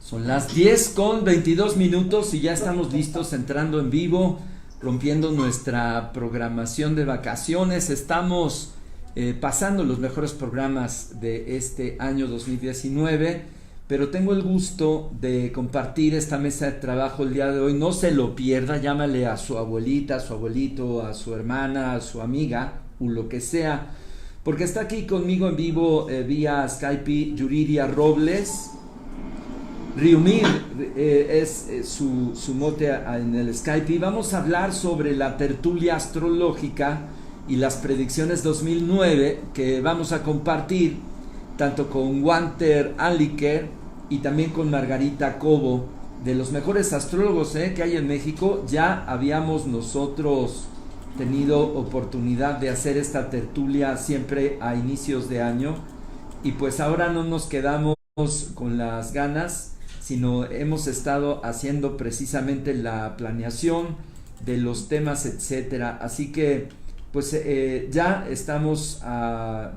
Son las 10:22 y ya estamos listos entrando en vivo, rompiendo nuestra programación de vacaciones. Estamos pasando los mejores programas de este año 2019, pero tengo el gusto de compartir esta mesa de trabajo el día de hoy. No se lo pierda, llámale a su abuelita, a su abuelito, a su hermana, a su amiga o lo que sea, porque está aquí conmigo en vivo vía Skype Yuridia Robles. Riumir es su mote en el Skype, y vamos a hablar sobre la tertulia astrológica y las predicciones 2009 que vamos a compartir tanto con Walter Anliker y también con Margarita Cobo, de los mejores astrólogos que hay en México. Ya habíamos nosotros tenido oportunidad de hacer esta tertulia siempre a inicios de año, y pues ahora no nos quedamos con las ganas, sino hemos estado haciendo precisamente la planeación de los temas, etcétera. Así que pues ya estamos a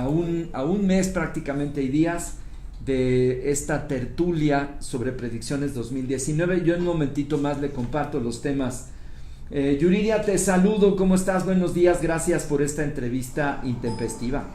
un mes prácticamente y días de esta tertulia sobre predicciones 2019. Yo en un momentito más le comparto los temas. Yuridia, te saludo, ¿cómo estás? Buenos días, gracias por esta entrevista intempestiva.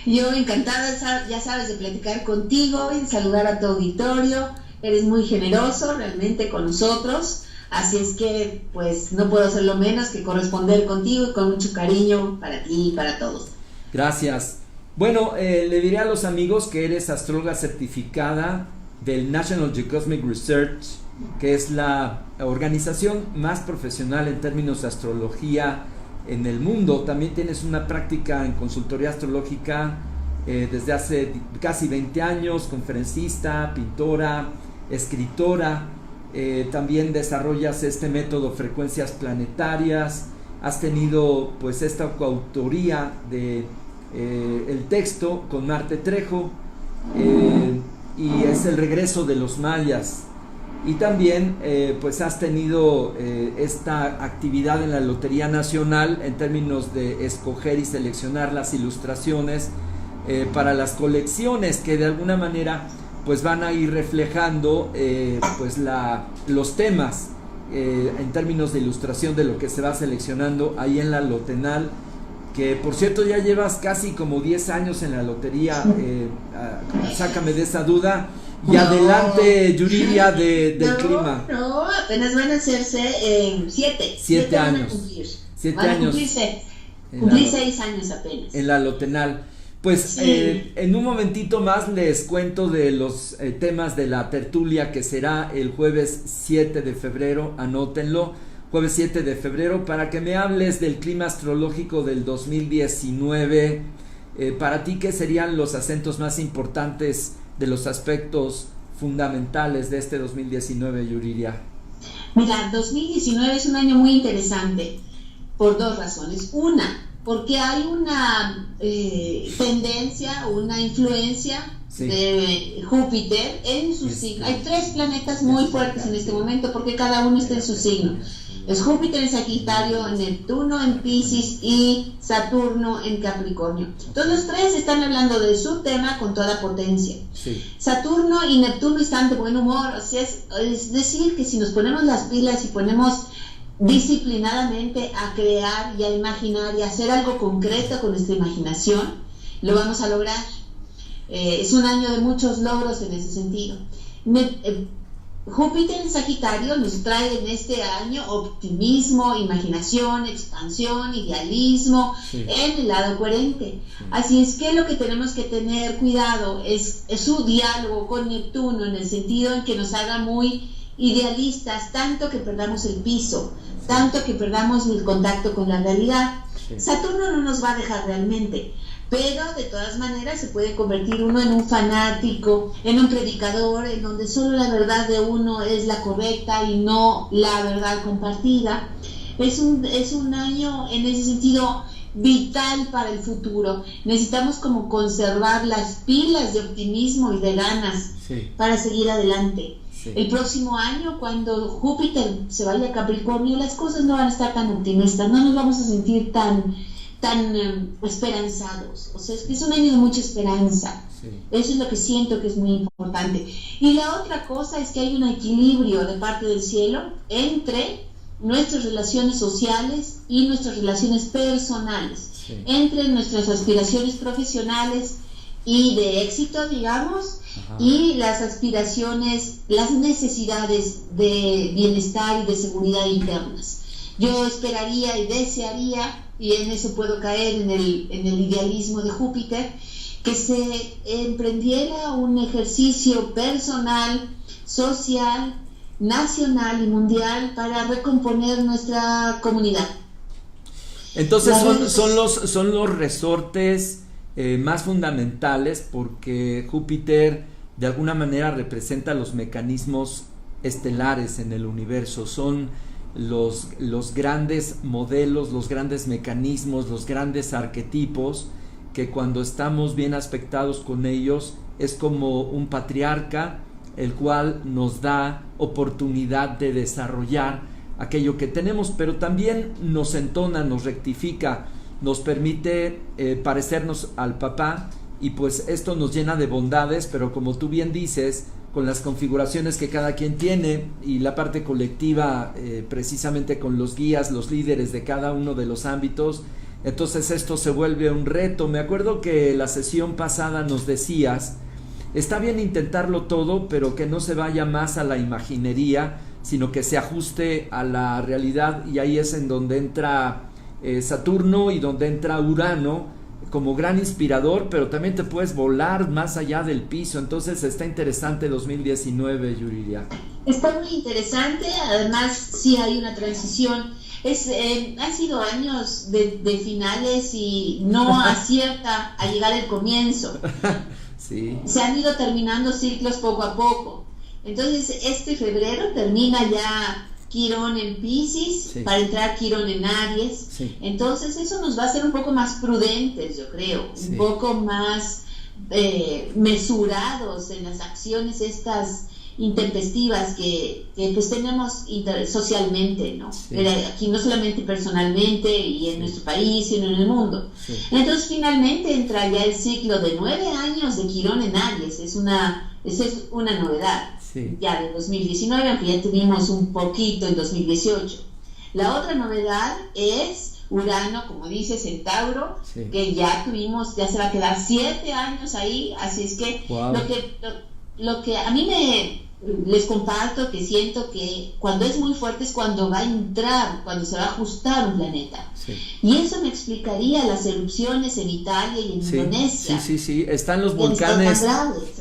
Yo encantada, ya sabes, de platicar contigo y de saludar a tu auditorio. Eres muy generoso realmente con nosotros, así es que pues no puedo hacerlo menos que corresponder contigo y con mucho cariño para ti y para todos. Gracias. Bueno, le diré a los amigos que eres astróloga certificada del National Geocosmic Research, que es la organización más profesional en términos de astrología en el mundo. También tienes una práctica en consultoría astrológica desde hace casi 20 años, conferencista, pintora, escritora. También desarrollas este método frecuencias planetarias. Has tenido pues esta coautoría de el texto con Marte Trejo, y es el regreso de los mayas. Y también pues has tenido esta actividad en la Lotería Nacional en términos de escoger y seleccionar las ilustraciones para las colecciones, que de alguna manera pues van a ir reflejando pues los temas en términos de ilustración de lo que se va seleccionando ahí en la Lotenal, que por cierto ya llevas casi como 10 años en la lotería. Sácame de esa duda. Y no, adelante, Yuridia, del clima. No, apenas van a hacerse 7 años. Van a cumplir 6 años apenas. En la Lotenal. Pues sí. En un momentito más les cuento de los temas de la tertulia, que será el jueves 7 de febrero, anótenlo, jueves 7 de febrero, para que me hables del clima astrológico del 2019. Para ti, ¿qué serían los acentos más importantes de los aspectos fundamentales de este 2019, Yuridia? Mira, 2019 es un año muy interesante por dos razones. Una, porque hay una tendencia, una influencia de Júpiter en su signo. Hay 3 planetas muy fuertes en este momento, porque cada uno está en su signo. Es Júpiter en Sagitario, Neptuno en Piscis y Saturno en Capricornio. Entonces los 3 están hablando de su tema con toda potencia. Sí. Saturno y Neptuno están de buen humor. O sea, es decir, que si nos ponemos las pilas y ponemos disciplinadamente a crear y a imaginar y a hacer algo concreto con nuestra imaginación, lo vamos a lograr. Es un año de muchos logros en ese sentido. Júpiter en Sagitario nos trae en este año optimismo, imaginación, expansión, idealismo, en el lado coherente. Así es que lo que tenemos que tener cuidado es su diálogo con Neptuno, en el sentido en que nos haga muy idealistas, tanto que perdamos el piso, tanto que perdamos el contacto con la realidad. Saturno no nos va a dejar realmente, pero de todas maneras se puede convertir uno en un fanático, en un predicador, en donde solo la verdad de uno es la correcta y no la verdad compartida. Es un año en ese sentido vital para el futuro. Necesitamos como conservar las pilas de optimismo y de ganas para seguir adelante. El próximo año, cuando Júpiter se vaya a Capricornio, las cosas no van a estar tan optimistas, no nos vamos a sentir tan tan esperanzados. O sea, es que es un año de mucha esperanza. Sí. Eso es lo que siento que es muy importante. Y la otra cosa es que hay un equilibrio de parte del cielo entre nuestras relaciones sociales y nuestras relaciones personales, sí, entre nuestras aspiraciones profesionales y de éxito, digamos, ajá, y las aspiraciones, las necesidades de bienestar y de seguridad internas. Yo esperaría y desearía, y en eso puedo caer en el idealismo de Júpiter, que se emprendiera un ejercicio personal, social, nacional y mundial para recomponer nuestra comunidad. Entonces son los resortes más fundamentales, porque Júpiter de alguna manera representa los mecanismos estelares en el universo, son los grandes modelos, los grandes mecanismos, los grandes arquetipos, que cuando estamos bien aspectados con ellos es como un patriarca, el cual nos da oportunidad de desarrollar aquello que tenemos, pero también nos entona, nos rectifica, nos permite parecernos al papá, y pues esto nos llena de bondades, pero como tú bien dices, con las configuraciones que cada quien tiene y la parte colectiva, precisamente con los guías, los líderes de cada uno de los ámbitos, entonces esto se vuelve un reto. Me acuerdo que la sesión pasada nos decías, está bien intentarlo todo, pero que no se vaya más a la imaginería, sino que se ajuste a la realidad, y ahí es en donde entra Saturno y donde entra Urano como gran inspirador, pero también te puedes volar más allá del piso. Entonces está interesante 2019, Yuridia. Está muy interesante, además sí hay una transición. Han sido años de finales y no acierta a llegar el comienzo. Sí. Se han ido terminando ciclos poco a poco. Entonces este febrero termina ya Quirón en Piscis, sí, para entrar Quirón en Aries, sí. Entonces eso nos va a hacer un poco más prudentes, yo creo, sí, un poco más mesurados en las acciones estas intempestivas que pues tenemos socialmente, ¿no? Sí. Aquí no solamente personalmente y en sí, nuestro país, sino en el mundo. Sí. Entonces finalmente entra ya el ciclo de 9 años de Quirón en Aries. Esa es una novedad, sí, ya de 2019, aunque ya tuvimos un poquito en 2018. La otra novedad es Urano, como dices, en Tauro, sí, que ya se va a quedar 7 años ahí, así es que wow, lo que a mí les comparto, que siento que cuando es muy fuerte es cuando va a entrar, cuando se va a ajustar un planeta. Sí. Y eso me explicaría las erupciones en Italia y en sí, Indonesia. Sí. Están los volcanes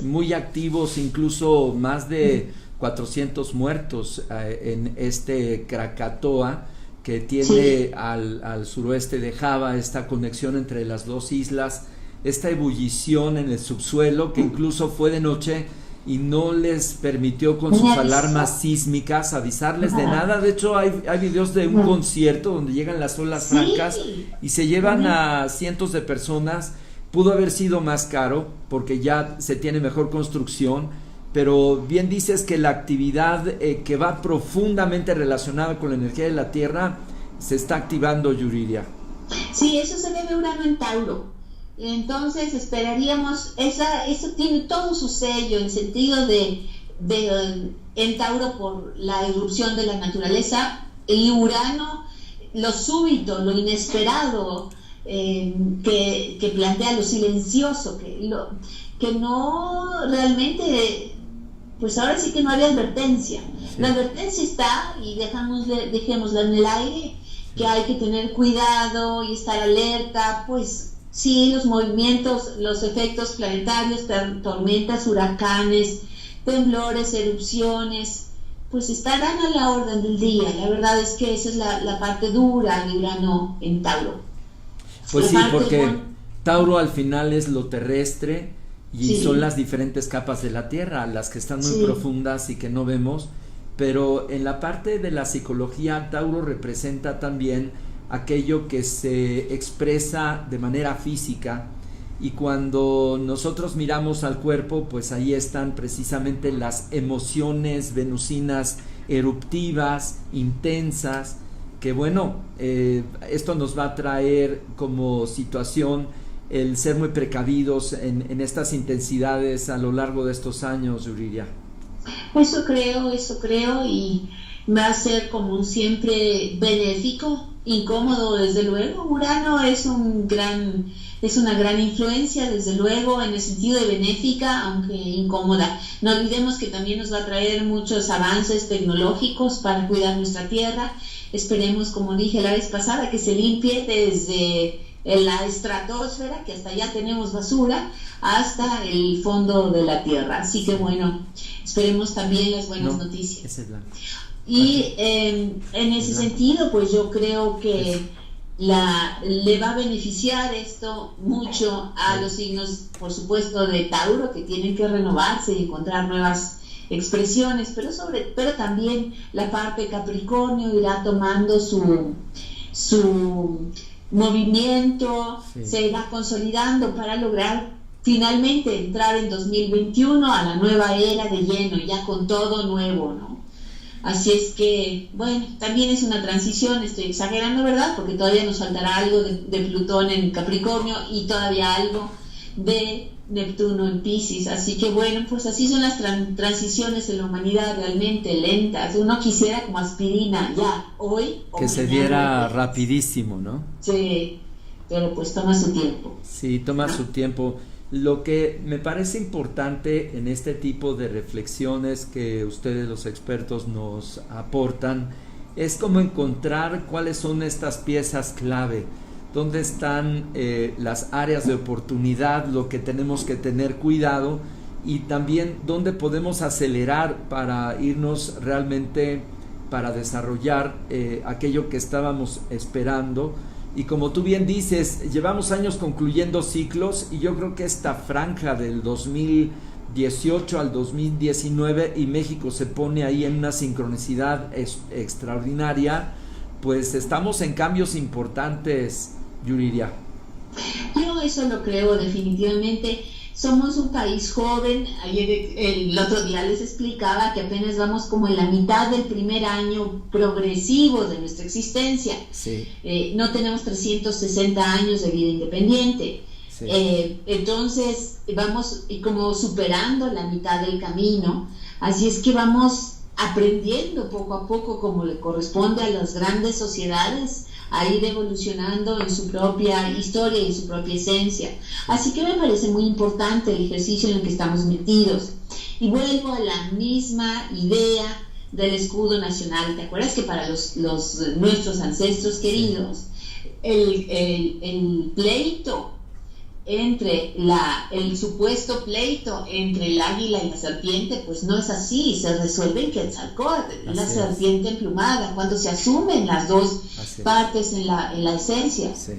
muy activos, incluso más de 400 muertos en este Krakatoa, que tiene sí, al suroeste de Java, esta conexión entre las dos islas, esta ebullición en el subsuelo que incluso fue de noche y no les permitió con sus alarmas sísmicas avisarles de nada. De hecho hay videos de un concierto donde llegan las olas francas y se llevan a cientos de personas. Pudo haber sido más caro porque ya se tiene mejor construcción, pero bien dices que la actividad que va profundamente relacionada con la energía de la Tierra se está activando, Yuridia. Sí, eso se debe a Urano en Tauro. Entonces esperaríamos, eso tiene todo su sello en sentido en Tauro por la irrupción de la naturaleza, y Urano, lo súbito, lo inesperado, que plantea lo silencioso, que no realmente, pues ahora sí que no había advertencia. Sí. La advertencia está, y dejémosla en el aire, que hay que tener cuidado y estar alerta, pues sí, los movimientos, los efectos planetarios, tormentas, huracanes, temblores, erupciones, pues estarán a la orden del día. La verdad es que esa es la parte dura de Urano en Tauro. Pues sí, porque Tauro al final es lo terrestre y sí, son las diferentes capas de la Tierra, las que están muy sí, profundas y que no vemos, pero en la parte de la psicología, Tauro representa también aquello que se expresa de manera física, y cuando nosotros miramos al cuerpo, pues ahí están precisamente las emociones venusinas eruptivas, intensas, que bueno, esto nos va a traer como situación el ser muy precavidos en estas intensidades a lo largo de estos años, Yuriria. Eso creo, y va a ser como siempre benéfico, incómodo desde luego. Urano es una gran influencia desde luego en el sentido de benéfica, aunque incómoda. No olvidemos que también nos va a traer muchos avances tecnológicos para cuidar nuestra tierra. Esperemos, como dije la vez pasada, que se limpie desde la estratosfera, que hasta allá tenemos basura, hasta el fondo de la tierra. Así que bueno, esperemos también las buenas noticias. Ese es blanco. Y en ese sentido, pues yo creo que le va a beneficiar esto mucho a los signos, por supuesto, de Tauro, que tienen que renovarse y encontrar nuevas expresiones, pero también la parte Capricornio irá tomando su movimiento, se irá consolidando para lograr finalmente entrar en 2021 a la nueva era de lleno, ya con todo nuevo, ¿no? Así es que, bueno, también es una transición, estoy exagerando, ¿verdad? Porque todavía nos faltará algo de Plutón en Capricornio y todavía algo de Neptuno en Piscis. Así que, bueno, pues así son las transiciones en la humanidad, realmente lentas. Uno quisiera como aspirina, ya, hoy o que se diera rapidísimo, ¿no? Sí, pero pues toma su tiempo. Sí, toma su tiempo. Lo que me parece importante en este tipo de reflexiones que ustedes los expertos nos aportan es como encontrar cuáles son estas piezas clave, dónde están las áreas de oportunidad, lo que tenemos que tener cuidado y también dónde podemos acelerar para irnos realmente, para desarrollar aquello que estábamos esperando. Y como tú bien dices, llevamos años concluyendo ciclos y yo creo que esta franja del 2018 al 2019 y México se pone ahí en una sincronicidad extraordinaria, pues estamos en cambios importantes, Yuriria. Yo eso lo creo definitivamente. Somos un país joven. Ayer, el otro día les explicaba que apenas vamos como en la mitad del primer año progresivo de nuestra existencia. Sí. No tenemos 360 años de vida independiente. Sí. Entonces vamos como superando la mitad del camino. Así es que vamos aprendiendo poco a poco, como le corresponde a las grandes sociedades, a ir evolucionando en su propia historia y en su propia esencia. Así que me parece muy importante el ejercicio en el que estamos metidos. Y vuelvo a la misma idea del escudo nacional. ¿Te acuerdas que para nuestros ancestros queridos, el pleito el supuesto pleito entre el águila y la serpiente, pues no es así, se resuelve en Quetzalcóatl, la serpiente emplumada, cuando se asumen las dos partes en la esencia. Sí.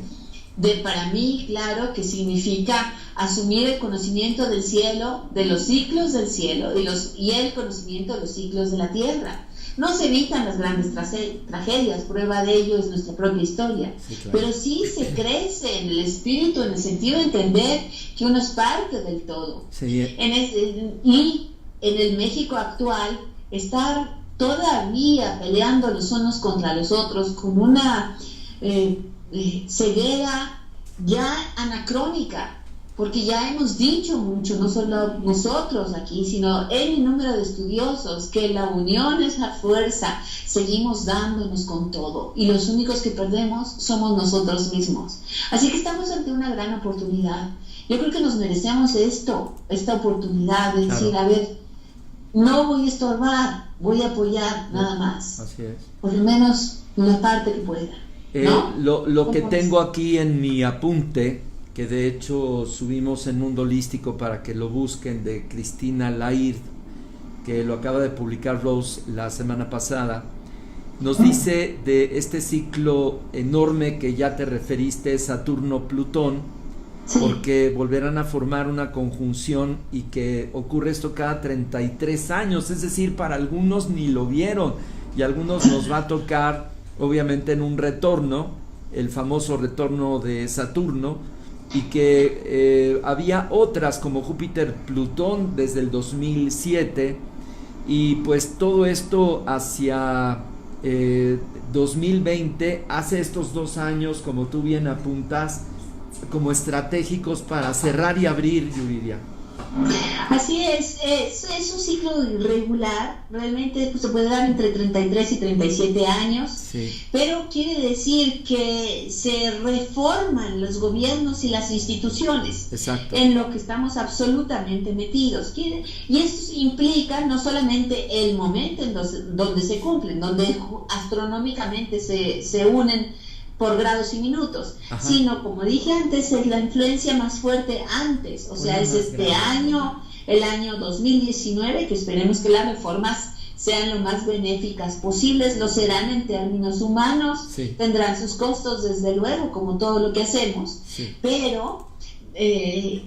Para mí, claro, que significa asumir el conocimiento del cielo, de los ciclos del cielo y el conocimiento de los ciclos de la tierra. No se evitan las grandes tragedias, prueba de ello es nuestra propia historia, sí, claro. Pero sí se crece en el espíritu, en el sentido de entender que uno es parte del todo. Sí. Y en el México actual, estar todavía peleando los unos contra los otros con una ceguera ya anacrónica, porque ya hemos dicho mucho, no solo nosotros aquí, sino el número de estudiosos, que la unión es la fuerza, seguimos dándonos con todo, y los únicos que perdemos somos nosotros mismos. Así que estamos ante una gran oportunidad. Yo creo que nos merecemos esta oportunidad de decir, a ver, no voy a estorbar, voy a apoyar nada más. Así es. Por lo menos la parte que pueda. ¿No? Lo que tengo aquí en mi apunte, que de hecho subimos en Mundo Holístico para que lo busquen, de Cristina Laird, que lo acaba de publicar Rose la semana pasada, nos dice de este ciclo enorme que ya te referiste, Saturno-Plutón, porque volverán a formar una conjunción y que ocurre esto cada 33 años, es decir, para algunos ni lo vieron y a algunos nos va a tocar obviamente en un retorno, el famoso retorno de Saturno, y que había otras como Júpiter-Plutón desde el 2007, y pues todo esto hacia 2020 hace estos 2 años, como tú bien apuntas, como estratégicos para cerrar y abrir, Yuridia? Así es un ciclo irregular, realmente se puede dar entre 33 y 37 años, sí. Pero quiere decir que se reforman los gobiernos y las instituciones. Exacto. En lo que estamos absolutamente metidos. Y eso implica no solamente el momento en donde se cumplen, donde astronómicamente se unen por grados y minutos, ajá, sino, como dije antes, es la influencia más fuerte antes, o sea, es este año, el año 2019, que esperemos que las reformas sean lo más benéficas posibles, lo serán en términos humanos, sí, tendrán sus costos desde luego, como todo lo que hacemos, sí, pero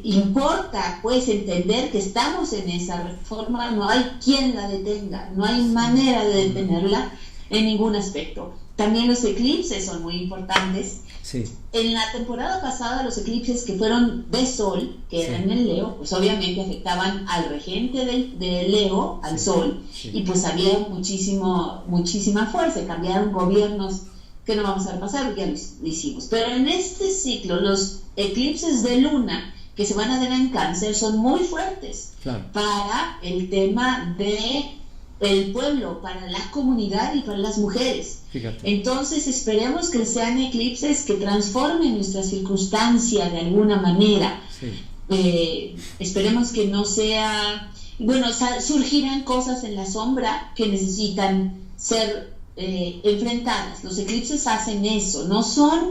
importa pues entender que estamos en esa reforma, no hay quien la detenga, no hay manera de detenerla en ningún aspecto. También los eclipses son muy importantes. sí. En la temporada pasada, los eclipses que fueron de Sol, que eran en Leo, pues obviamente afectaban al regente de Leo, al Sol, sí, y pues había muchísima fuerza, cambiaron gobiernos que no vamos a repasar, porque ya lo hicimos. Pero en este ciclo, los eclipses de Luna, que se van a dar en Cáncer, son muy fuertes, claro, para el tema de el pueblo, para la comunidad y para las mujeres. Fíjate. Entonces esperemos que sean eclipses que transformen nuestra circunstancia de alguna manera. Sí. Esperemos que no sea... Bueno, surgirán cosas en la sombra que necesitan ser enfrentadas. Los eclipses hacen eso, no son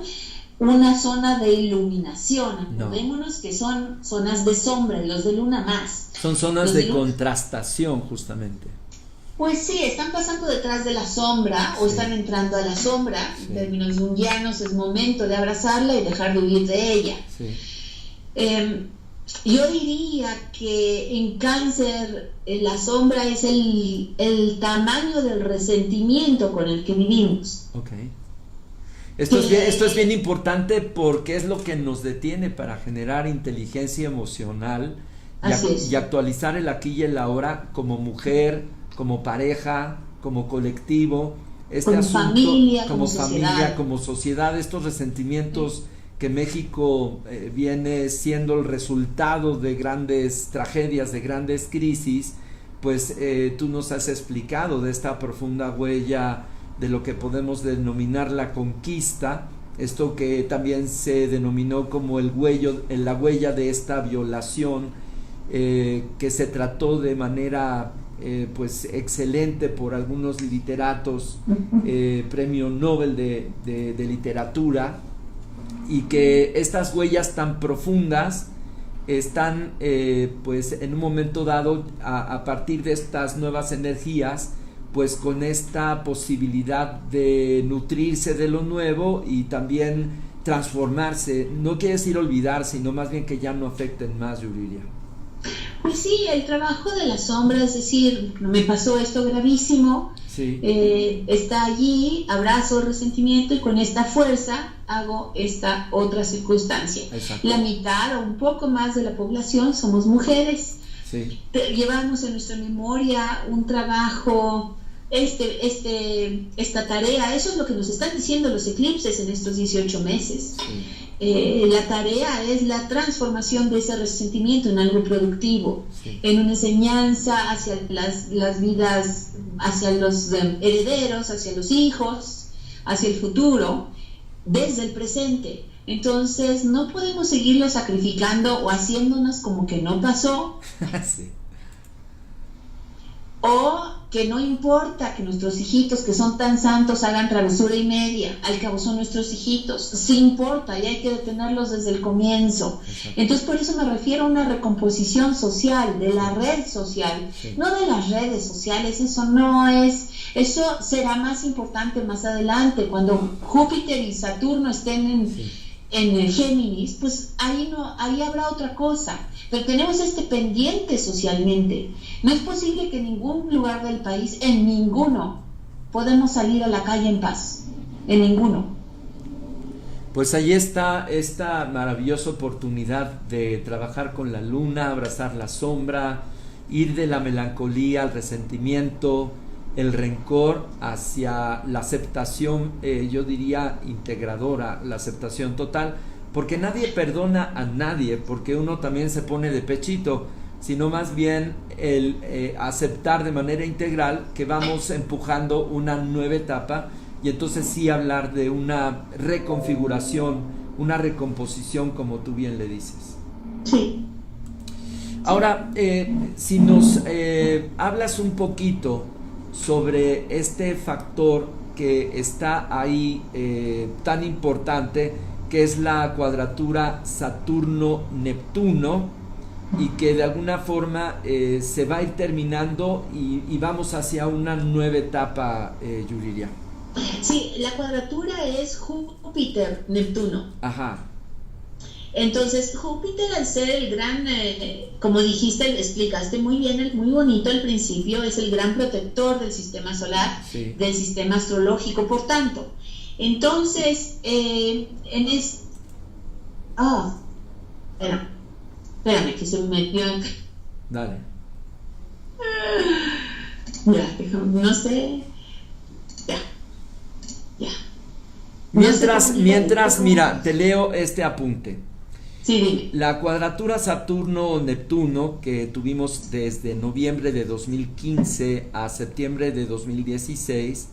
una zona de iluminación. Acordémonos que son zonas de sombra, los de luna más. Son zonas de contrastación, justamente. Pues sí, están pasando detrás de la sombra, o están entrando a la sombra. En términos junguianos es momento de abrazarla y dejar de huir de ella. Sí. Yo diría que en Cáncer la sombra es el tamaño del resentimiento con el que vivimos. Okay. Esto es bien importante porque es lo que nos detiene para generar inteligencia emocional y actualizar el aquí y el ahora como mujer, como pareja, como colectivo, como familia, como sociedad, estos resentimientos que México viene siendo el resultado de grandes tragedias, de grandes crisis, pues tú nos has explicado de esta profunda huella de lo que podemos denominar la conquista, esto que también se denominó como la huella de esta violación, que se trató de manera pues excelente por algunos literatos, premio Nobel de literatura, y que estas huellas tan profundas están pues en un momento dado a partir de estas nuevas energías, pues con esta posibilidad de nutrirse de lo nuevo y también transformarse. No quiere decir olvidar, sino más bien que ya no afecten más, Yuridia. Pues sí, el trabajo de la sombra, es decir, me pasó esto gravísimo, sí, está allí, abrazo el resentimiento y con esta fuerza hago esta otra circunstancia. Exacto. La mitad o un poco más de la población somos mujeres. Sí. Llevamos en nuestra memoria un trabajo, esta tarea, eso es lo que nos están diciendo los eclipses en estos 18 meses. Sí. La tarea es la transformación de ese resentimiento en algo productivo, sí, en una enseñanza hacia las vidas, hacia los herederos, hacia los hijos, hacia el futuro, desde el presente. Entonces no podemos seguirlo sacrificando o haciéndonos como que no pasó. Sí. O que no importa que nuestros hijitos que son tan santos hagan travesura y media, al cabo son nuestros hijitos, sí importa y hay que detenerlos desde el comienzo. Exacto. Entonces por eso me refiero a una recomposición social, de la red social, sí, no de las redes sociales, eso será más importante más adelante, cuando Júpiter y Saturno estén en el Géminis, pues ahí habrá otra cosa. Pero tenemos este pendiente socialmente. No es posible que en ningún lugar del país, en ninguno, podemos salir a la calle en paz. En ninguno. Pues ahí está esta maravillosa oportunidad de trabajar con la luna, abrazar la sombra, ir de la melancolía al resentimiento, el rencor hacia la aceptación, yo diría integradora, la aceptación total, porque nadie perdona a nadie, porque uno también se pone de pechito, sino más bien el aceptar de manera integral que vamos empujando una nueva etapa, y entonces sí hablar de una reconfiguración, una recomposición, como tú bien le dices. Sí. Ahora, si nos hablas un poquito sobre este factor que está ahí tan importante, que es la cuadratura Saturno-Neptuno, y que de alguna forma se va a ir terminando y vamos hacia una nueva etapa, Yuriria. Sí, la cuadratura es Júpiter-Neptuno. Ajá. Entonces, Júpiter, al ser el gran, como dijiste, explicaste muy bien, muy bonito al principio, es el gran protector del sistema solar, sí, del sistema astrológico, por tanto. Entonces, espérame, que se me metió en... Dale. Ya, no sé. Ya. Mientras, mira, te leo este apunte. Sí, dime. La cuadratura Saturno-Neptuno que tuvimos desde noviembre de 2015 a septiembre de 2016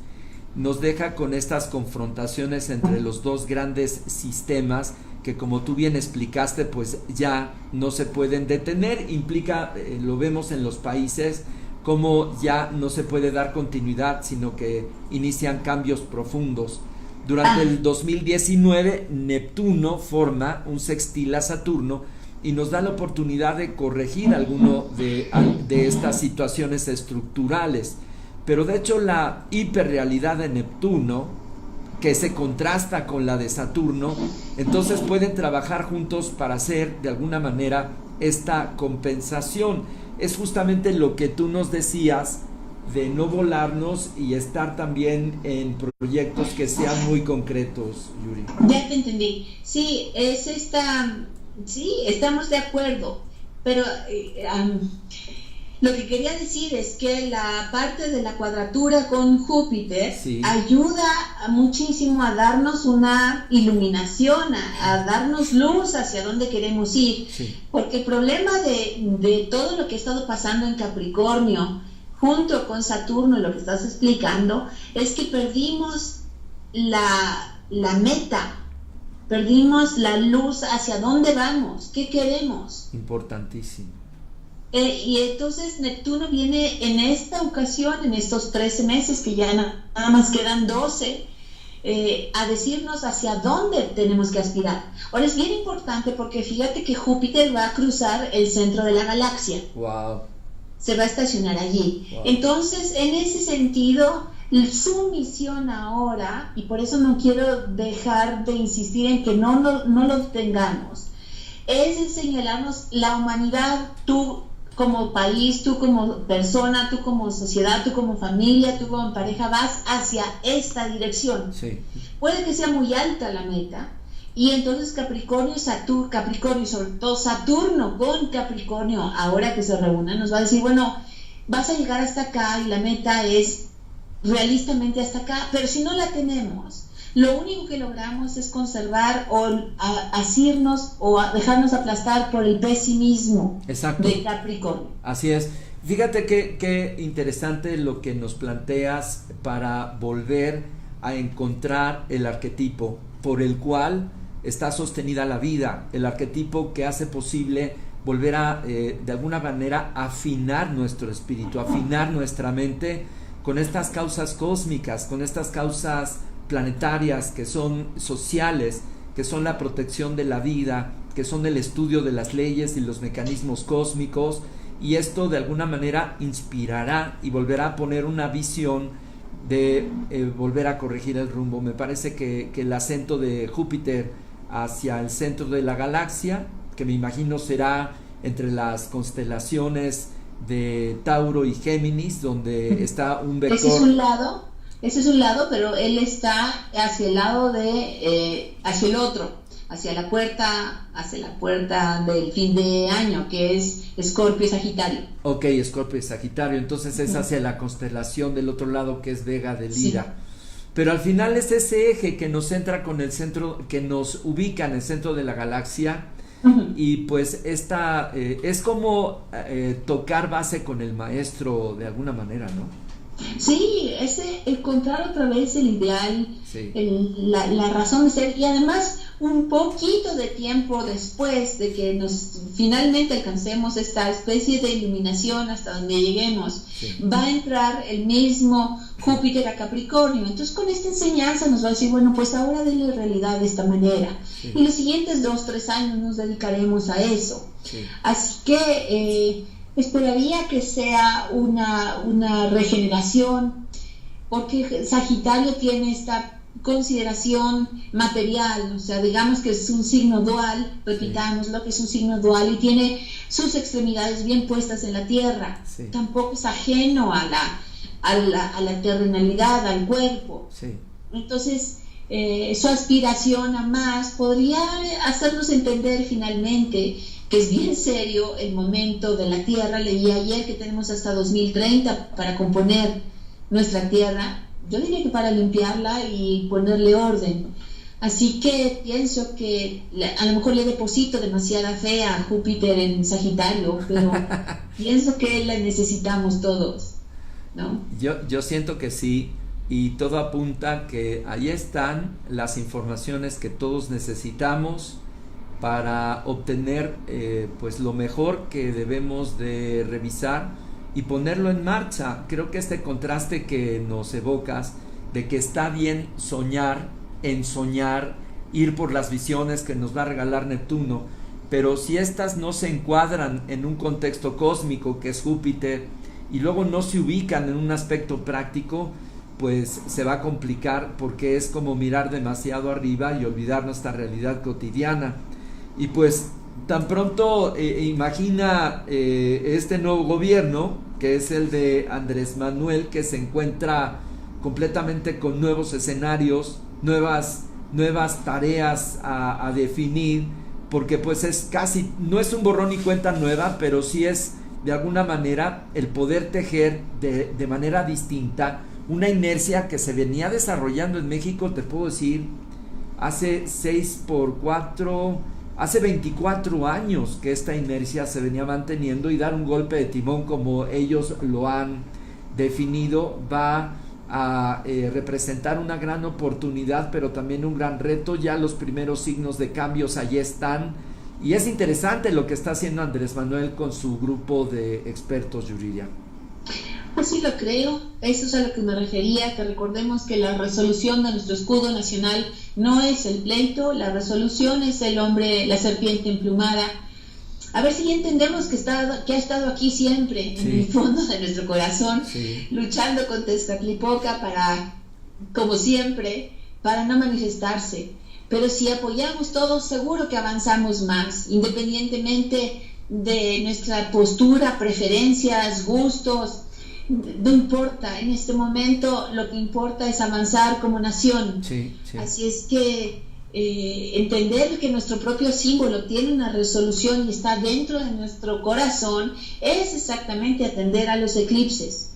nos deja con estas confrontaciones entre los dos grandes sistemas que, como tú bien explicaste, pues ya no se pueden detener. Implica, lo vemos en los países, como ya no se puede dar continuidad, sino que inician cambios profundos. Durante el 2019, Neptuno forma un sextil a Saturno y nos da la oportunidad de corregir alguno de estas situaciones estructurales. Pero de hecho la hiperrealidad de Neptuno, que se contrasta con la de Saturno, entonces pueden trabajar juntos para hacer de alguna manera esta compensación. Es justamente lo que tú nos decías, de no volarnos y estar también en proyectos que sean muy concretos, Yuri. Ya te entendí. Sí, sí, estamos de acuerdo, pero lo que quería decir es que la parte de la cuadratura con Júpiter, sí, ayuda muchísimo a darnos una iluminación, a darnos luz hacia dónde queremos ir, sí, porque el problema de todo lo que ha estado pasando en Capricornio junto con Saturno, lo que estás explicando, es que perdimos la meta, perdimos la luz hacia dónde vamos, qué queremos. Importantísimo. Y entonces Neptuno viene en esta ocasión, en estos 13 meses, que ya nada más quedan 12, a decirnos hacia dónde tenemos que aspirar. Ahora es bien importante porque fíjate que Júpiter va a cruzar el centro de la galaxia. Wow. Se va a estacionar allí. Wow. Entonces, en ese sentido, su misión ahora, y por eso no quiero dejar de insistir en que no lo tengamos, es señalarnos la humanidad, tú como país, tú como persona, tú como sociedad, tú como familia, tú como pareja, vas hacia esta dirección. Sí. Puede que sea muy alta la meta, y entonces Capricornio, Capricornio, y sobre todo Saturno con Capricornio, ahora que se reúnan, nos va a decir, bueno, vas a llegar hasta acá y la meta es realistamente hasta acá, pero si no la tenemos, lo único que logramos es conservar o asirnos o dejarnos aplastar por el pesimismo. Exacto. De Capricornio. Así es. Fíjate qué interesante lo que nos planteas para volver a encontrar el arquetipo por el cual está sostenida la vida, el arquetipo que hace posible volver a, de alguna manera, afinar nuestro espíritu, afinar nuestra mente con estas causas cósmicas, con estas causas planetarias que son sociales, que son la protección de la vida, que son el estudio de las leyes y los mecanismos cósmicos, y esto de alguna manera inspirará y volverá a poner una visión de volver a corregir el rumbo. Me parece que el acento de Júpiter hacia el centro de la galaxia, que me imagino será entre las constelaciones de Tauro y Géminis, donde está un vector. Ese es un lado, pero él está hacia el lado hacia el otro, hacia la puerta del fin de año, que es Escorpio y Sagitario. Ok, Escorpio y Sagitario, entonces es hacia la constelación del otro lado, que es Vega de Lira. Sí. Pero al final es ese eje que nos centra con el centro, que nos ubica en el centro de la galaxia. Y pues esta es como tocar base con el maestro de alguna manera, ¿no? Sí, encontrar otra vez el ideal, sí. La razón de ser, y además un poquito de tiempo después de que finalmente alcancemos esta especie de iluminación hasta donde lleguemos, sí. Va a entrar el mismo Júpiter a Capricornio. Entonces con esta enseñanza nos va a decir, bueno, pues ahora denle realidad de esta manera, sí. Y los siguientes 2-3 años nos dedicaremos a eso, sí. Así que esperaría que sea una regeneración, porque Sagitario tiene esta consideración material, o sea, digamos que es un signo dual, repitámoslo, que es un signo dual y tiene sus extremidades bien puestas en la tierra, sí. Tampoco es ajeno a la terrenalidad, al cuerpo, sí. Entonces su aspiración a más podría hacernos entender finalmente que es bien serio el momento de la Tierra. Leí ayer que tenemos hasta 2030 para componer nuestra Tierra, yo diría que para limpiarla y ponerle orden. Así que pienso que a lo mejor le deposito demasiada fe a Júpiter en Sagitario, pero pienso que la necesitamos todos, ¿no? Yo siento que sí, y todo apunta que ahí están las informaciones que todos necesitamos para obtener pues lo mejor que debemos de revisar y ponerlo en marcha. Creo que este contraste que nos evocas de que está bien soñar, ir por las visiones que nos va a regalar Neptuno, pero si estas no se encuadran en un contexto cósmico que es Júpiter y luego no se ubican en un aspecto práctico, pues se va a complicar, porque es como mirar demasiado arriba y olvidar nuestra realidad cotidiana. Y pues tan pronto imagina este nuevo gobierno, que es el de Andrés Manuel, que se encuentra completamente con nuevos escenarios, nuevas tareas a definir, porque pues es casi, no es un borrón y cuenta nueva, pero sí es de alguna manera el poder tejer de manera distinta una inercia que se venía desarrollando en México, te puedo decir, hace 24 años que esta inercia se venía manteniendo, y dar un golpe de timón como ellos lo han definido va a representar una gran oportunidad, pero también un gran reto. Ya los primeros signos de cambios allí están, y es interesante lo que está haciendo Andrés Manuel con su grupo de expertos, Yuridia. Así lo creo, eso es a lo que me refería, que recordemos que la resolución de nuestro escudo nacional no es el pleito, la resolución es el hombre, la serpiente emplumada. A ver si ya entendemos que ha estado aquí siempre, en el fondo de nuestro corazón, luchando con Tezcatlipoca como siempre, para no manifestarse. Pero si apoyamos todos, seguro que avanzamos más, independientemente de nuestra postura, preferencias, gustos. No importa, en este momento lo que importa es avanzar como nación. Así es que entender que nuestro propio símbolo tiene una resolución y está dentro de nuestro corazón es exactamente atender a los eclipses,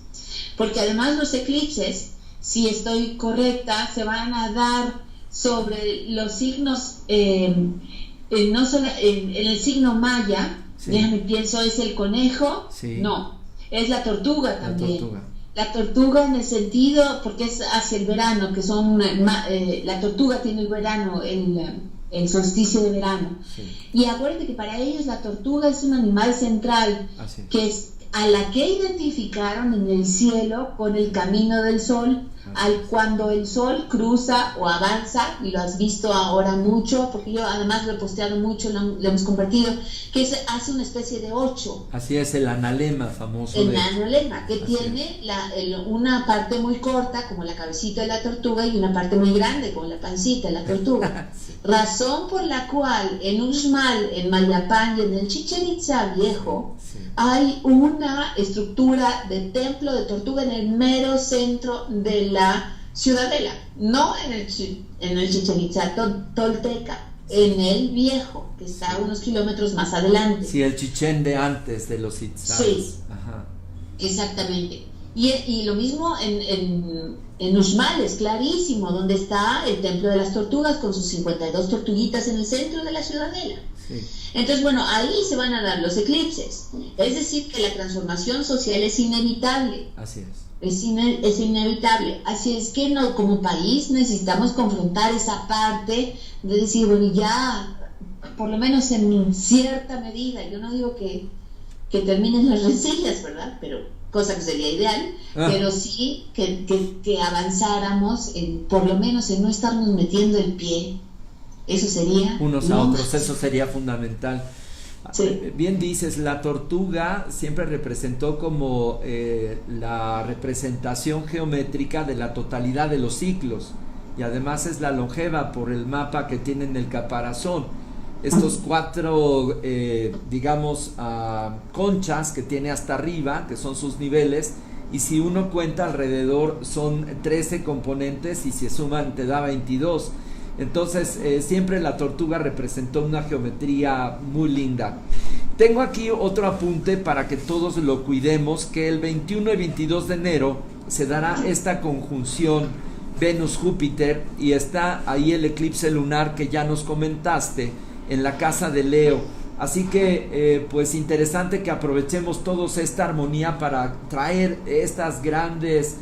porque además los eclipses, si estoy correcta, se van a dar sobre los signos, no solo en el signo maya. Déjame pienso, ¿es el conejo? No, es la tortuga también. La tortuga en el sentido, porque es hacia el verano, que son la tortuga tiene el verano, el solsticio de verano. Y acuérdate que para ellos la tortuga es un animal central, que es a la que identificaron en el cielo con el camino del sol, cuando el sol cruza o avanza, y lo has visto ahora mucho, porque yo además lo he posteado mucho, lo hemos compartido, que hace una especie de 8. Así es, el analema famoso. El analema, que tiene una parte muy corta, como la cabecita de la tortuga, y una parte muy grande, como la pancita de la tortuga. Razón por la cual en Uxmal, en Mayapán y en el Chichén Itzá viejo, hay una estructura de templo de tortuga en el mero centro de la ciudadela, no en el Chichén Itzá tolteca, en el viejo, que está unos kilómetros más adelante. Sí, el Chichén de antes de los Itzales. Sí, ajá. Exactamente. Y lo mismo en Uxmal, es clarísimo, donde está el Templo de las Tortugas con sus 52 tortuguitas en el centro de la ciudadela. Sí. Entonces, bueno, ahí se van a dar los eclipses. Es decir, que la transformación social es inevitable. Así es. Es inevitable. Así es que no, como país necesitamos confrontar esa parte de decir, bueno, ya, por lo menos en cierta medida, yo no digo que terminen las rencillas, ¿verdad? Pero cosa que sería ideal, pero sí que avanzáramos por lo menos en no estarnos metiendo el pie. Eso sería unos a otros, eso sería fundamental. Sí. Bien dices, la tortuga siempre representó como la representación geométrica de la totalidad de los ciclos, y además es la longeva por el mapa que tiene en el caparazón. Estos 4 digamos conchas que tiene hasta arriba, que son sus niveles, y si uno cuenta alrededor son 13 componentes, y si suman te da 22. Entonces siempre la tortuga representó una geometría muy linda. Tengo aquí otro apunte para que todos lo cuidemos, que el 21 y 22 de enero se dará esta conjunción Venus-Júpiter, y está ahí el eclipse lunar que ya nos comentaste en la casa de Leo. Así que pues interesante que aprovechemos todos esta armonía para traer estas grandes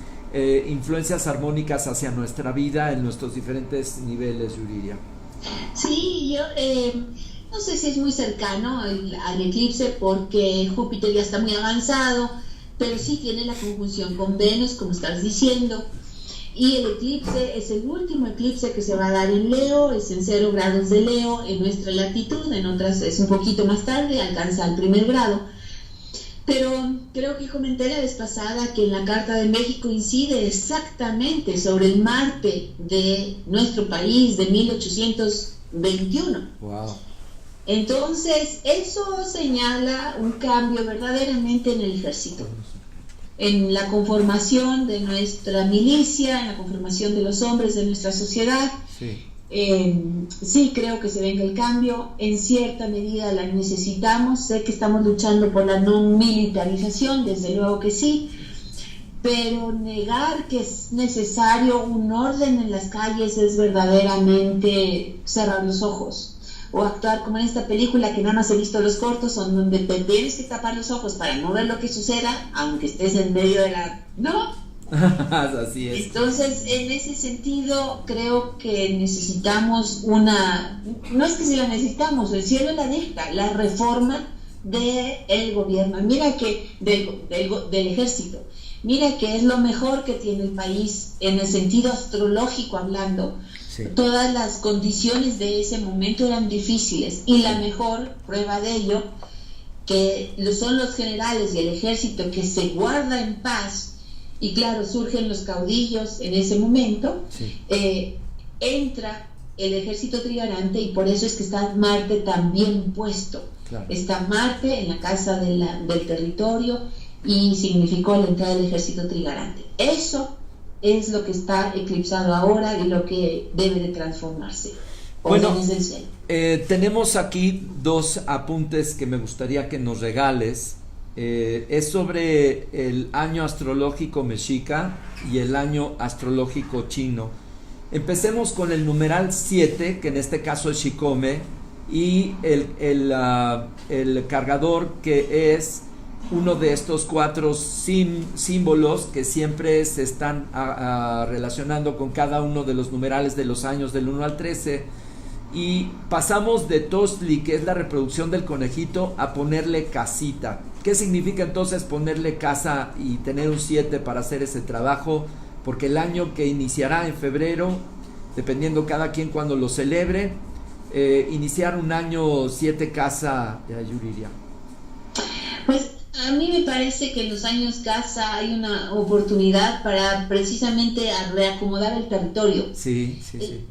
influencias armónicas hacia nuestra vida en nuestros diferentes niveles, Yuriria. Sí, yo no sé si es muy cercano al eclipse, porque Júpiter ya está muy avanzado, pero sí tiene la conjunción con Venus, como estás diciendo. Y el eclipse es el último eclipse que se va a dar en Leo, es en 0 grados de Leo en nuestra latitud, en otras es un poquito más tarde, alcanza el 1er grado. Pero creo que comenté la vez pasada que en la Carta de México incide exactamente sobre el Marte de nuestro país de 1821. Wow. Entonces, eso señala un cambio verdaderamente en el ejército, en la conformación de nuestra milicia, en la conformación de los hombres de nuestra sociedad. Sí. Sí, creo que se venga el cambio. En cierta medida la necesitamos. Sé que estamos luchando por la no militarización, desde luego que sí, pero negar que es necesario un orden en las calles es verdaderamente cerrar los ojos, o actuar como en esta película que no nos he visto los cortos, donde te tienes que tapar los ojos para no ver lo que suceda, aunque estés en medio de la... ¿no? Así es. Entonces, en ese sentido, creo que necesitamos una... No es que si la necesitamos, el cielo la dicta, la reforma del gobierno. Mira que del ejército. Mira que es lo mejor que tiene el país en el sentido astrológico hablando. Sí. Todas las condiciones de ese momento eran difíciles, y la mejor prueba de ello, que son los generales y el ejército que se guarda en paz. Y claro, surgen los caudillos en ese momento. Sí. Entra el ejército trigarante, y por eso es que está Marte tan bien puesto. Claro. Está Marte en la casa del territorio, y significó la entrada del ejército trigarante. Eso es lo que está eclipsado ahora y lo que debe de transformarse. Bueno, tenemos aquí 2 apuntes que me gustaría que nos regales. Es sobre el año astrológico mexica y el año astrológico chino. Empecemos con el numeral 7, que en este caso es Shikome, y el cargador, que es uno de estos 4 símbolos que siempre se están relacionando con cada uno de los numerales de los años del 1 al 13. Y pasamos de Tostli, que es la reproducción del conejito, a ponerle casita. ¿Qué significa entonces ponerle casa y tener un 7 para hacer ese trabajo? Porque el año que iniciará en febrero, dependiendo cada quien cuando lo celebre, iniciar un año 7 casa, Yuriria. Pues a mí me parece que en los años casa hay una oportunidad para precisamente reacomodar el territorio. Sí, sí, sí.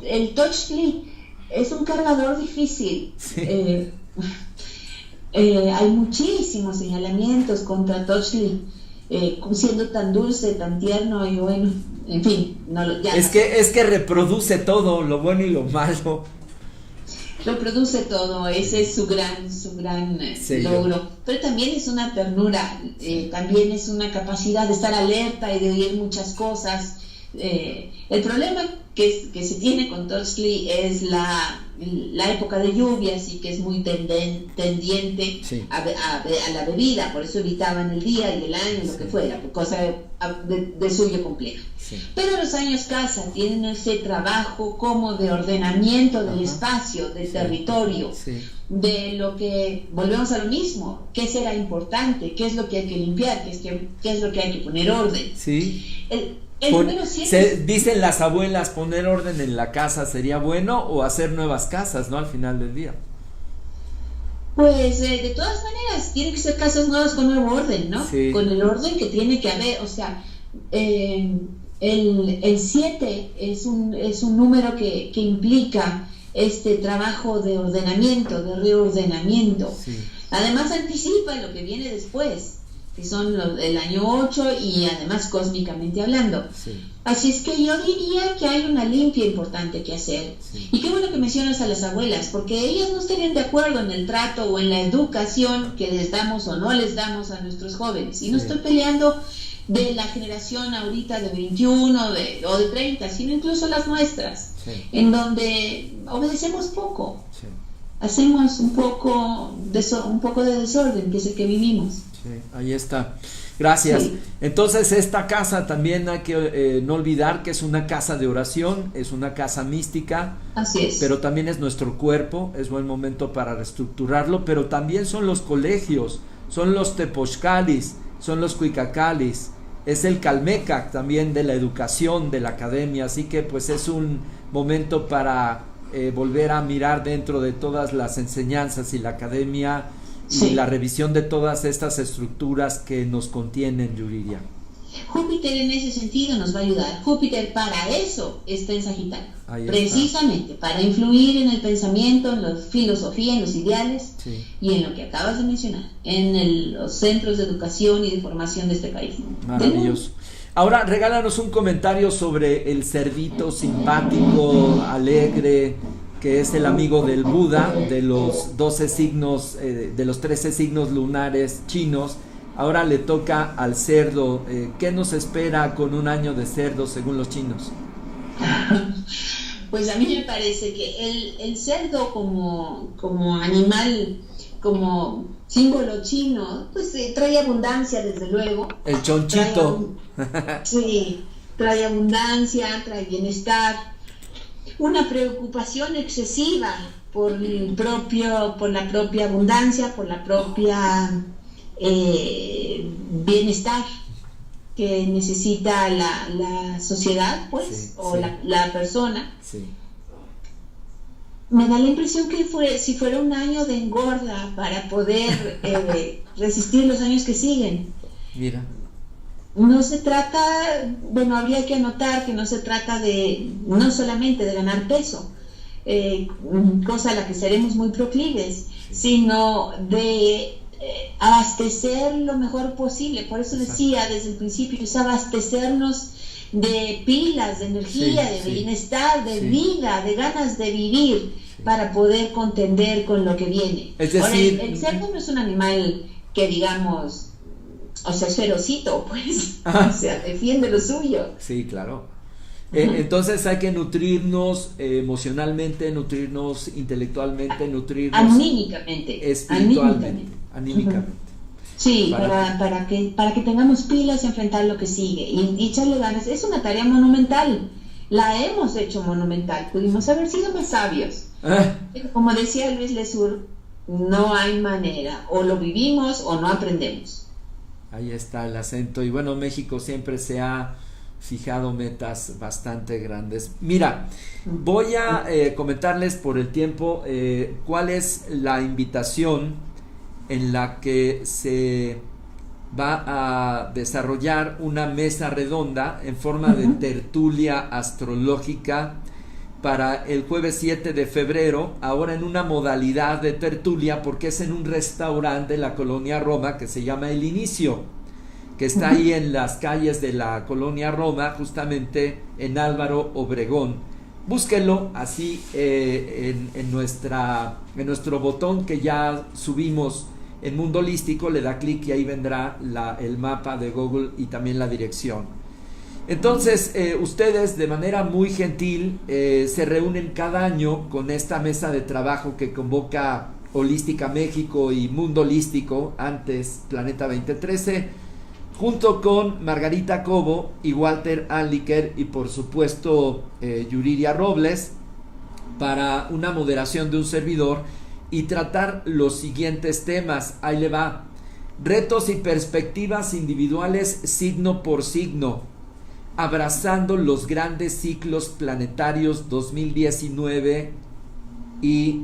El Tostli es un cargador difícil. Sí. Hay muchísimos señalamientos contra Tostli, siendo tan dulce, tan tierno, y bueno, en fin, ya es que reproduce todo, lo bueno y lo malo. Lo produce todo, ese es su gran logro, pero también es una ternura, también es una capacidad de estar alerta y de oír muchas cosas. El problema que se tiene con Tolstoy es la época de lluvias y que es muy tendiente a la bebida, por eso evitaban el día y el año, lo que fuera, por cosa de suyo compleja. Sí. Pero los años casa tienen ese trabajo como de ordenamiento del espacio, del territorio, de lo que, volvemos a lo mismo, qué será importante, qué es lo que hay que limpiar, qué es lo que hay que poner orden. Sí. Dicen las abuelas, poner orden en la casa sería bueno, o hacer nuevas casas, ¿no? Al final del día. Pues de todas maneras, tienen que ser casas nuevas con nuevo orden, ¿no? Sí. Con el orden que tiene que haber, o sea, el 7 es un número que implica este trabajo de ordenamiento, de reordenamiento. Sí. Además anticipa lo que viene después, que son el año 8 y además cósmicamente hablando. Sí. Así es que yo diría que hay una limpia importante que hacer. Sí. Y qué bueno que mencionas a las abuelas, porque ellas no estarían de acuerdo en el trato o en la educación que les damos o no les damos a nuestros jóvenes. Y no estoy peleando de la generación ahorita de 21 o de 30, sino incluso las nuestras, en donde obedecemos poco. Sí. Hacemos un poco de desorden, que es el que vivimos. Sí, ahí está. Gracias. Sí. Entonces esta casa también hay que no olvidar que es una casa de oración, es una casa mística. Así es. Pero también es nuestro cuerpo, es buen momento para reestructurarlo, pero también son los colegios, son los tepochcalis, son los cuicacalis, es el calmecac también de la educación, de la academia, así que pues es un momento para volver a mirar dentro de todas las enseñanzas y la academia y la revisión de todas estas estructuras que nos contienen, Yuridia. Júpiter en ese sentido nos va a ayudar. Júpiter para eso está en Sagitario, precisamente para influir en el pensamiento, en la filosofía, en los ideales y en lo que acabas de mencionar, en los centros de educación y de formación de este país. Maravilloso. Ahora regálanos un comentario sobre el cerdito simpático, alegre, que es el amigo del Buda, de los 12 signos, de los 13 signos lunares chinos. Ahora le toca al cerdo. ¿Qué nos espera con un año de cerdo según los chinos? Pues a mí me parece que el cerdo como animal, como símbolo chino, pues trae abundancia, desde luego. El chonchito. Trae abundancia, trae bienestar. Una preocupación excesiva por la propia abundancia, por la propia bienestar que necesita la sociedad, pues, la persona. Me da la impresión que si fuera un año de engorda para poder resistir los años que siguen. Mira. No se trata, habría que anotar que no se trata no solamente de ganar peso, cosa a la que seremos muy proclives, sino de abastecer lo mejor posible. Por eso decía desde el principio, es abastecernos de pilas, de energía, de bienestar, de vida, de ganas de vivir, para poder contender con lo que viene. Es decir, ahora, el cerdo no es un animal que digamos, o sea, es ferocito, pues, o sea, defiende lo suyo. Sí, claro. Entonces hay que nutrirnos emocionalmente, nutrirnos intelectualmente, nutrirnos anímicamente, espiritualmente, anímicamente. Sí, para que tengamos pilas y enfrentar lo que sigue y echarle ganas. Es una tarea monumental, la hemos hecho monumental, pudimos haber sido más sabios. Pero como decía Luis Lesur, no hay manera, o lo vivimos o no aprendemos. Ahí está el acento. Y bueno, México siempre se ha fijado metas bastante grandes. Mira, voy a comentarles por el tiempo cuál es la invitación en la que se va a desarrollar una mesa redonda en forma de tertulia astrológica para el jueves 7 de febrero, ahora en una modalidad de tertulia, porque es en un restaurante de la colonia Roma que se llama El Inicio. que está ahí en las calles de la colonia Roma, justamente en Álvaro Obregón. Búsquenlo así en nuestro botón que ya subimos en Mundo Holístico, le da clic y ahí vendrá el mapa de Google y también la dirección. Entonces, ustedes de manera muy gentil se reúnen cada año con esta mesa de trabajo que convoca Holística México y Mundo Holístico, antes Planeta 2013, junto con Margarita Cobo y Walter Anliker y por supuesto Yuriria Robles, para una moderación de un servidor y tratar los siguientes temas. Ahí le va: retos y perspectivas individuales signo por signo, abrazando los grandes ciclos planetarios 2019 y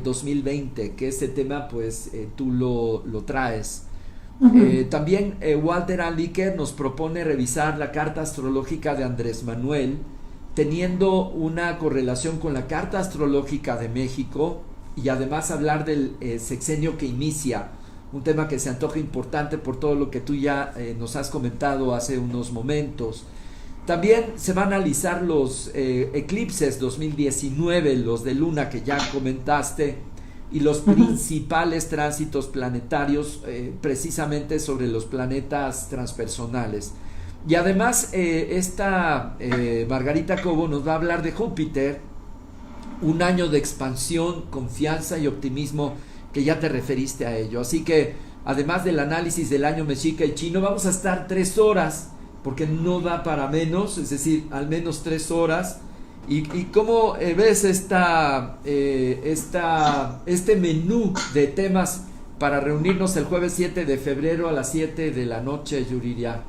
2020, que ese tema pues tú lo traes. También Walter Anliker nos propone revisar la carta astrológica de Andrés Manuel, teniendo una correlación con la carta astrológica de México, y además hablar del sexenio que inicia, un tema que se antoja importante por todo lo que tú ya nos has comentado hace unos momentos. También se van a analizar los eclipses 2019, los de luna que ya comentaste, y los principales tránsitos planetarios, precisamente sobre los planetas transpersonales. Y además esta Margarita Cobo nos va a hablar de Júpiter, un año de expansión, confianza y optimismo, que ya te referiste a ello. Así que además del análisis del año mexica y chino, vamos a estar 3 horas, porque no da para menos, es decir, al menos 3 horas. ¿Y cómo ves este menú de temas para reunirnos el jueves 7 de febrero a las 7 de la noche, Yuriria?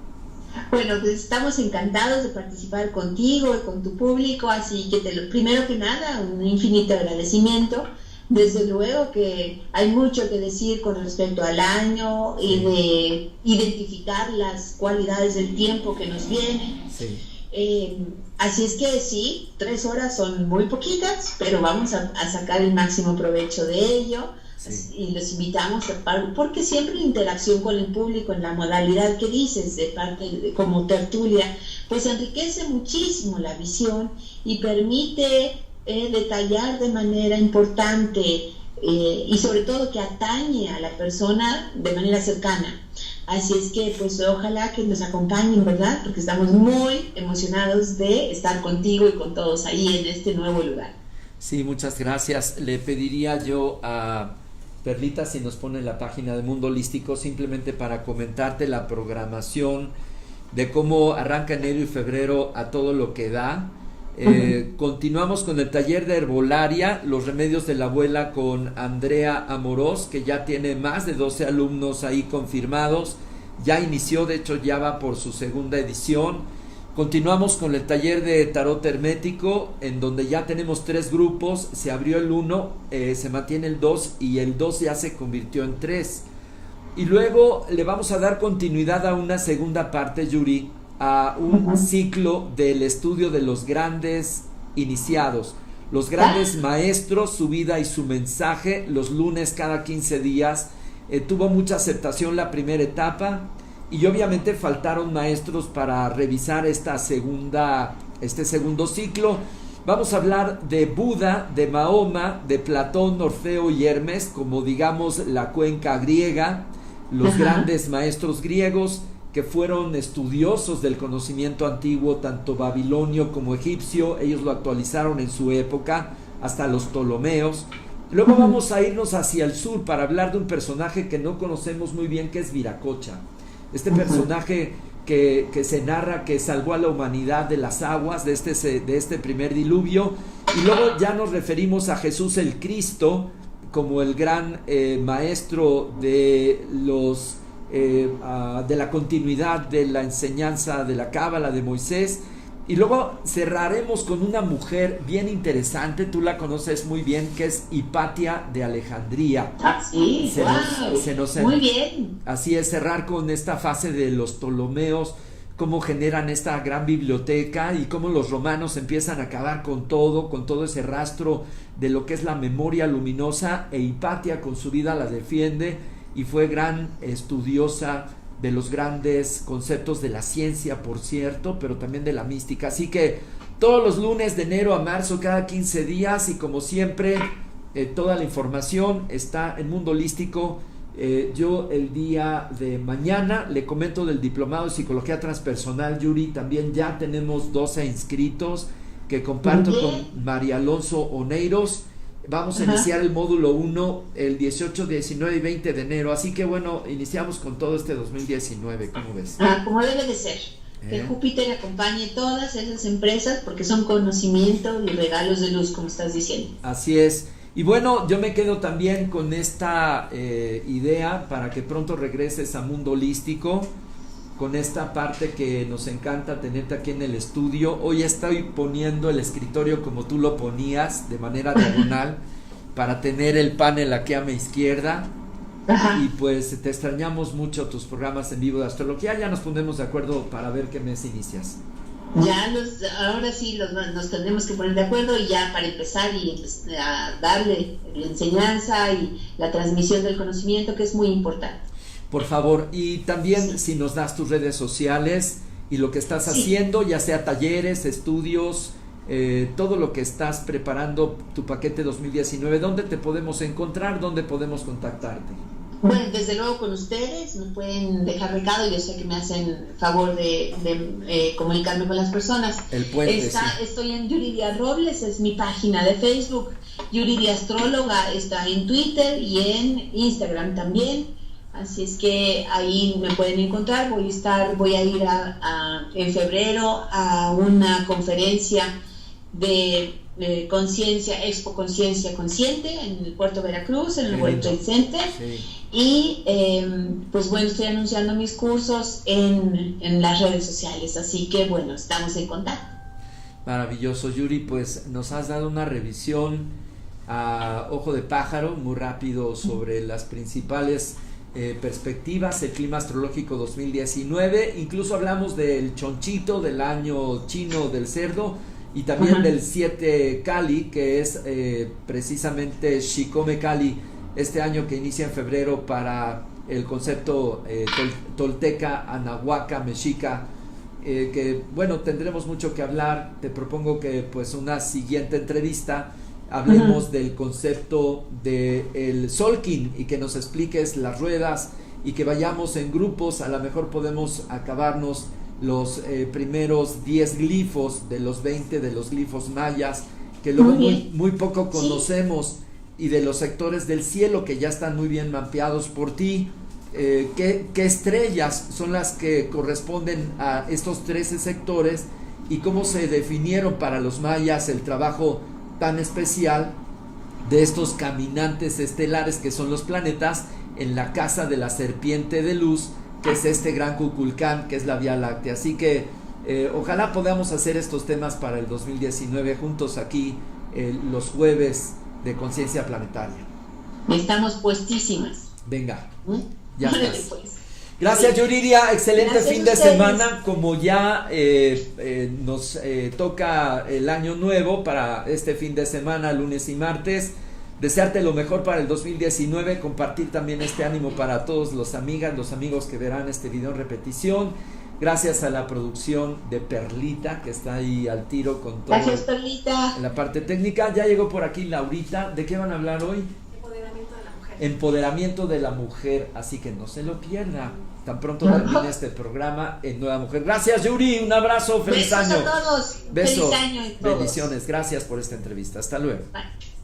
Bueno, pues estamos encantados de participar contigo y con tu público, así que primero que nada, un infinito agradecimiento. Desde luego que hay mucho que decir con respecto al año y de identificar las cualidades del tiempo que nos viene. Sí. Así es que sí, 3 horas son muy poquitas, pero vamos a sacar el máximo provecho de ello. Sí. Y los invitamos porque siempre la interacción con el público en la modalidad que dices, de parte como tertulia, pues enriquece muchísimo la visión y permite detallar de manera importante y sobre todo que atañe a la persona de manera cercana. Así es que pues ojalá que nos acompañen, ¿verdad? Porque estamos muy emocionados de estar contigo y con todos ahí en este nuevo lugar. Sí, muchas gracias. Le pediría yo a Perlita si nos pone la página de Mundo Holístico, simplemente para comentarte la programación de cómo arranca enero y febrero a todo lo que da. Continuamos con el taller de herbolaria, los remedios de la abuela, con Andrea Amorós, que ya tiene más de 12 alumnos ahí confirmados. Ya inició, de hecho ya va por su segunda edición. Continuamos con el taller de tarot hermético, en donde ya tenemos 3 grupos. Se abrió el 1, se mantiene el 2 y el 2 ya se convirtió en 3. Y luego le vamos a dar continuidad a una segunda parte, Yuri, a un ciclo del estudio de los grandes iniciados, los grandes maestros, su vida y su mensaje, los lunes cada 15 días. Tuvo mucha aceptación la primera etapa y obviamente faltaron maestros para revisar este segundo ciclo. Vamos a hablar de Buda, de Mahoma, de Platón, Orfeo y Hermes, como digamos la cuenca griega, los grandes maestros griegos que fueron estudiosos del conocimiento antiguo, tanto babilonio como egipcio. Ellos lo actualizaron en su época, hasta los Ptolomeos. Luego vamos a irnos hacia el sur para hablar de un personaje que no conocemos muy bien, que es Viracocha. Este personaje que se narra que salvó a la humanidad de las aguas, de este primer diluvio. Y luego ya nos referimos a Jesús el Cristo como el gran maestro de de la continuidad de la enseñanza de la Cábala de Moisés. Y luego cerraremos con una mujer bien interesante, tú la conoces muy bien, que es Hipatia de Alejandría. Sí, muy bien. Así es, cerrar con esta fase de los Ptolomeos, cómo generan esta gran biblioteca y cómo los romanos empiezan a acabar con todo ese rastro de lo que es la memoria luminosa, e Hipatia con su vida la defiende y fue gran estudiosa de los grandes conceptos de la ciencia, por cierto, pero también de la mística. Así que todos los lunes de enero a marzo, cada 15 días, y como siempre, toda la información está en Mundo Holístico. Yo el día de mañana le comento del diplomado de psicología transpersonal, Yuri. También ya tenemos 12 inscritos que comparto con María Alonso Oneiros. Vamos a iniciar el módulo 1 el 18, 19 y 20 de enero. Así que bueno, iniciamos con todo este 2019. ¿Cómo ves? Como debe de ser. Que Júpiter acompañe todas esas empresas porque son conocimiento y regalos de luz, como estás diciendo. Así es. Y bueno, yo me quedo también con esta idea para que pronto regreses a Mundo Holístico, con esta parte que nos encanta tenerte aquí en el estudio. Hoy estoy poniendo el escritorio como tú lo ponías, de manera diagonal, para tener el panel aquí a mi izquierda. Y pues te extrañamos mucho tus programas en vivo de astrología. Ya nos pondremos de acuerdo para ver qué mes inicias. Ahora sí nos tendremos que poner de acuerdo y ya para empezar y a darle la enseñanza y la transmisión del conocimiento, que es muy importante. Por favor, y también si nos das tus redes sociales y lo que estás haciendo, ya sea talleres, estudios, todo lo que estás preparando, tu paquete 2019, ¿dónde te podemos encontrar? ¿Dónde podemos contactarte? Bueno, desde luego con ustedes, me pueden dejar recado, yo sé que me hacen favor de comunicarme con las personas. El puente, Estoy en Yuridia Robles, es mi página de Facebook. Yuridia Astróloga está en Twitter y en Instagram también. Así es que ahí me pueden encontrar. Voy a ir en febrero a una conferencia de conciencia, Expo Conciencia Consciente en el Puerto Veracruz, en el World Trade Center. Y pues bueno, estoy anunciando mis cursos en las redes sociales, así que bueno, estamos en contacto. Maravilloso, Yuri, pues nos has dado una revisión a ojo de pájaro muy rápido sobre las principales perspectivas, el clima astrológico 2019, incluso hablamos del chonchito, del año chino del cerdo, y también del 7 Kali, que es precisamente Shikome Kali, este año que inicia en febrero para el concepto tolteca, anahuaca, mexica, que bueno, tendremos mucho que hablar. Te propongo que pues una siguiente entrevista hablemos del concepto del Solkin y que nos expliques las ruedas y que vayamos en grupos. A lo mejor podemos acabarnos los primeros 10 glifos de los 20 de los glifos mayas, que luego muy poco conocemos, y de los sectores del cielo que ya están muy bien mapeados por ti. ¿Qué estrellas son las que corresponden a estos 13 sectores y cómo se definieron para los mayas el trabajo tan especial de estos caminantes estelares que son los planetas en la casa de la serpiente de luz, que es este gran Kukulcán, que es la Vía Láctea? Así que ojalá podamos hacer estos temas para el 2019 juntos aquí los jueves de Conciencia Planetaria. Estamos puestísimas. Venga, ya estás. Pues. Gracias, Yuridia, excelente Gracias fin de semana. Como ya nos toca el año nuevo para este fin de semana, lunes y martes, desearte lo mejor para el 2019, compartir también este ánimo para todos los amigos que verán este video en repetición. Gracias a la producción de Perlita, que está ahí al tiro con todo. Gracias, Perlita. En la parte técnica. Ya llegó por aquí Laurita. ¿De qué van a hablar hoy? Empoderamiento de la mujer. Empoderamiento de la mujer. Así que no se lo pierda. Tan pronto termine este programa en Nueva Mujer. Gracias, Yuri. Un abrazo. Feliz Besos año. a todos. Beso. Feliz año a todos. Bendiciones. Gracias por esta entrevista. Hasta luego. Bye.